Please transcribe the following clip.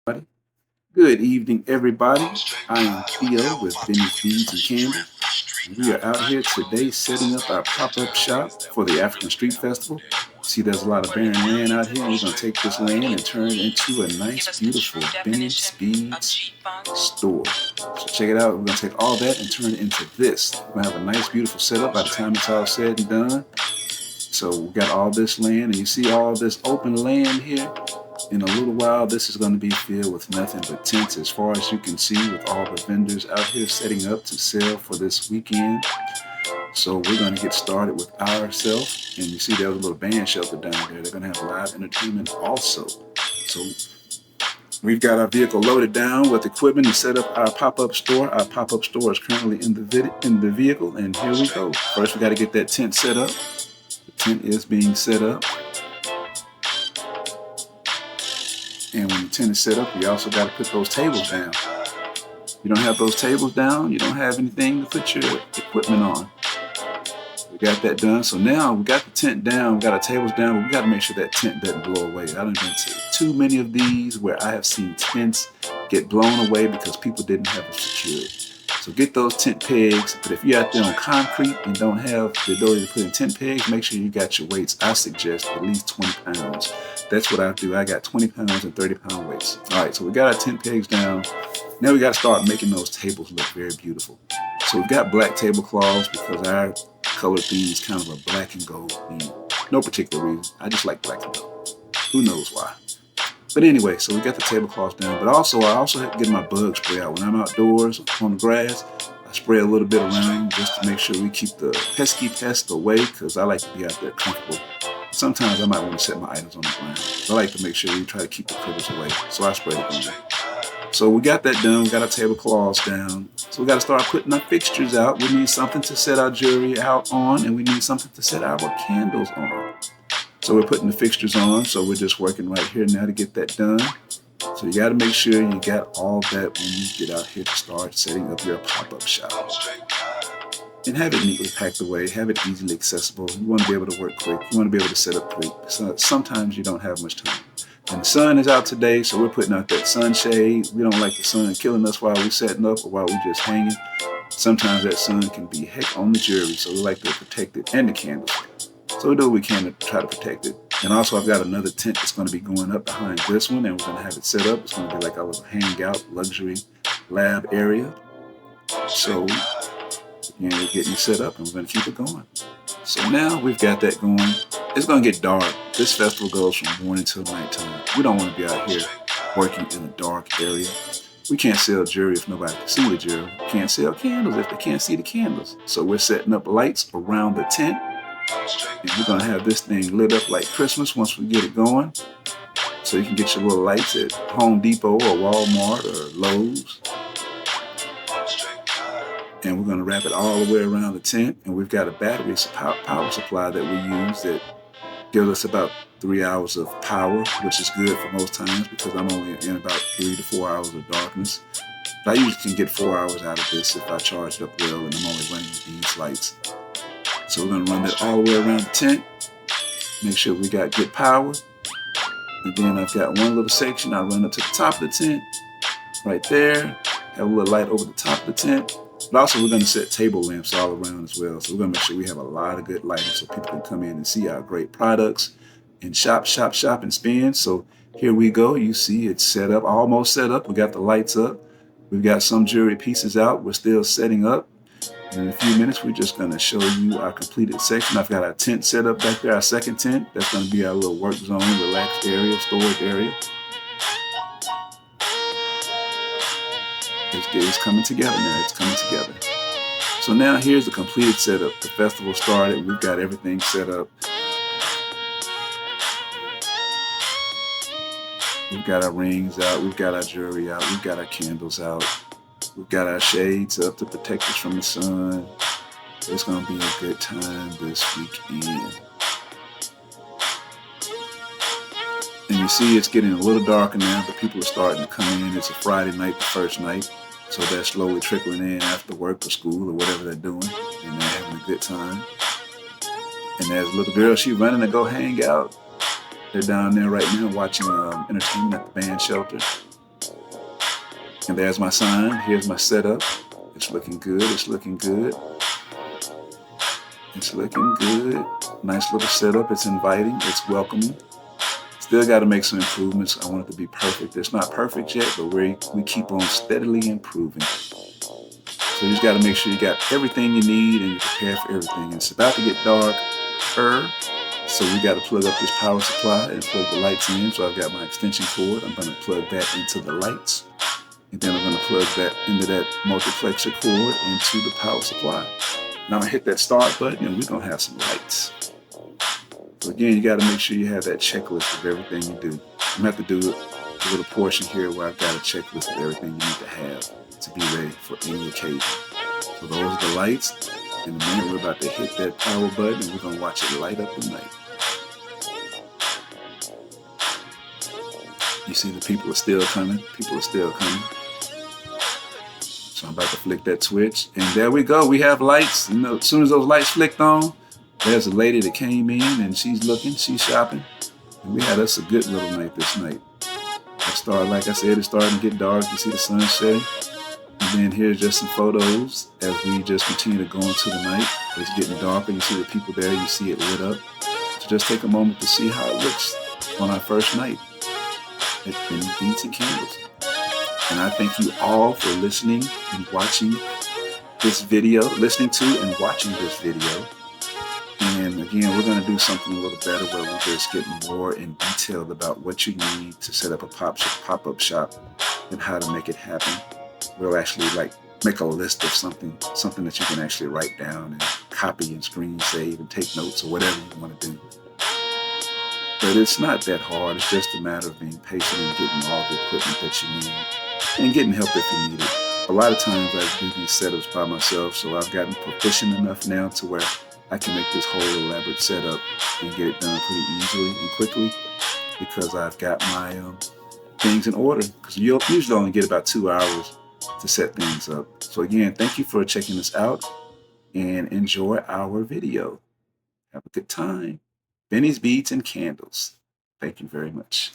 everybody. Good evening, everybody. I am Theo with Benny's Beads and Candles. And we are out here today setting up our pop-up shop for the African Street Festival. See, there's a lot of barren land out here, and we're going to take this land and turn it into a nice, beautiful Benny's Beads store. So check it out. We're going to take all that and turn it into this. We're going to have a nice, beautiful setup by the time it's all said and done. So we got all this land, and you see all this open land here. In a little while, this is going to be filled with nothing but tents, as far as you can see, with all the vendors out here setting up to sell for this weekend. So we're going to get started with ourselves. And you see there's a little band shelter down there. They're going to have live entertainment also. So we've got our vehicle loaded down with equipment to set up our pop-up store. Our pop-up store is currently in the vehicle, and here we go. First, we got to get that tent set up. The tent is being set up. And when the tent is set up, we also got to put those tables down. You don't have those tables down, you don't have anything to put your equipment on. We got that done. So now we got the tent down, we got our tables down, but we got to make sure that tent doesn't blow away. I done been to too many of these where I have seen tents get blown away because people didn't have them secured. So get those tent pegs, but if you're out there on concrete and don't have the ability to put in tent pegs, make sure you got your weights. I suggest at least 20 pounds. That's what I do. I got 20 pounds and 30-pound weights. All right, so we got our tent pegs down. Now we got to start making those tables look very beautiful. So we've got black tablecloths because our color theme is kind of a black and gold theme. No particular reason. I just like black and gold. Who knows why? But anyway, so we got the tablecloths down. But also, I also have to get my bug spray out. When I'm outdoors on the grass, I spray a little bit around just to make sure we keep the pesky pests away, because I like to be out there comfortable. Sometimes I might want to set my items on the ground. I like to make sure we try to keep the critters away. So I spray it down. So we got that done. We got our tablecloths down. So we got to start putting our fixtures out. We need something to set our jewelry out on, and we need something to set our candles on. So we're putting the fixtures on. So we're just working right here now to get that done. So you got to make sure you got all that when you get out here to start setting up your pop-up shop. And have it neatly packed away, have it easily accessible. You want to be able to work quick. You want to be able to set up quick. So sometimes you don't have much time. And the sun is out today, so we're putting out that sunshade. We don't like the sun killing us while we're setting up or while we're just hanging. Sometimes that sun can be heck on the jewelry, so we like to protect it, and the candles. So we do what we can to try to protect it. And also I've got another tent that's going to be going up behind this one, and we're going to have it set up. It's going to be like a little hangout luxury lab area. So we're getting it set up, and we're going to keep it going. So now we've got that going. It's going to get dark. This festival goes from morning till nighttime. We don't want to be out here working in a dark area. We can't sell jewelry if nobody can see the jewelry. We can't sell candles if they can't see the candles. So we're setting up lights around the tent, and we're going to have this thing lit up like Christmas once we get it going. So you can get your little lights at Home Depot or Walmart or Lowe's. And we're going to wrap it all the way around the tent. And we've got a battery power supply that we use that gives us about 3 hours of power, which is good for most times because I'm only in about 3 to 4 hours of darkness. But I usually can get 4 hours out of this if I charge it up well and I'm only running these lights. So we're going to run that all the way around the tent. Make sure we got good power. And then I've got one little section. I run up to the top of the tent, right there. Have a little light over the top of the tent. But also we're going to set table lamps all around as well. So we're going to make sure we have a lot of good lighting so people can come in and see our great products and shop, and spend. So here we go. You see it's set up, almost set up. We got the lights up. We've got some jewelry pieces out. We're still setting up. And in a few minutes, we're just going to show you our completed section. I've got our tent set up back there, our second tent. That's going to be our little work zone, relaxed area, storage area. It's coming together now. It's coming together. So now here's the completed setup. The festival started. We've got everything set up. We've got our rings out. We've got our jewelry out. We've got our candles out. We've got our shades up to protect us from the sun. It's going to be a good time this weekend. And you see it's getting a little darker now, but people are starting to come in. It's a Friday night, the first night. So they're slowly trickling in after work or school or whatever they're doing. And they're having a good time. And there's a little girl, she running to go hang out. They're down there right now watching entertainment at the band shelter. And there's my sign. Here's my setup. It's looking good. It's looking good. It's looking good. Nice little setup. It's inviting. It's welcoming. Still got to make some improvements. I want it to be perfect. It's not perfect yet, but we keep on steadily improving. So you just got to make sure you got everything you need and you're prepared for everything. It's about to get darker, so we got to plug up this power supply and plug the lights in. So I've got my extension cord. I'm going to plug that into the lights. And then I'm going to plug that into that multiplexer cord into the power supply. Now I'm going to hit that start button and we're going to have some lights. So again, you got to make sure you have that checklist of everything you do. I'm going to have to do a little portion here where I've got a checklist of everything you need to have to be ready for any occasion. So those are the lights. In a minute, we're about to hit that power button and we're going to watch it light up the night. You see the people are still coming. People are still coming. So I'm about to flick that switch. And there we go. We have lights. You know, as soon as those lights flicked on, there's a lady that came in and she's looking, she's shopping. And we had us a good little night this night. It started, like I said, it's starting to get dark. You see the sun setting. And then here's just some photos as we just continue to go into the night. It's getting darker. You see the people there. You see it lit up. So just take a moment to see how it looks on our first night at Benny's Beats and Candles. And I thank you all for listening and watching this video, listening to and watching this video. And again, we're going to do something a little better where we're just getting more in detail about what you need to set up a pop-up shop and how to make it happen. We'll actually make a list of something that you can actually write down and copy and screen save and take notes or whatever you want to do. But it's not that hard. It's just a matter of being patient and getting all the equipment that you need and getting help if you need it. A lot of times I do these setups by myself, so I've gotten proficient enough now to where I can make this whole elaborate setup and get it done pretty easily and quickly because I've got my things in order. Because you'll usually only get about 2 hours to set things up. So again, thank you for checking this out and enjoy our video. Have a good time. Benny's Beats and Candles. Thank you very much.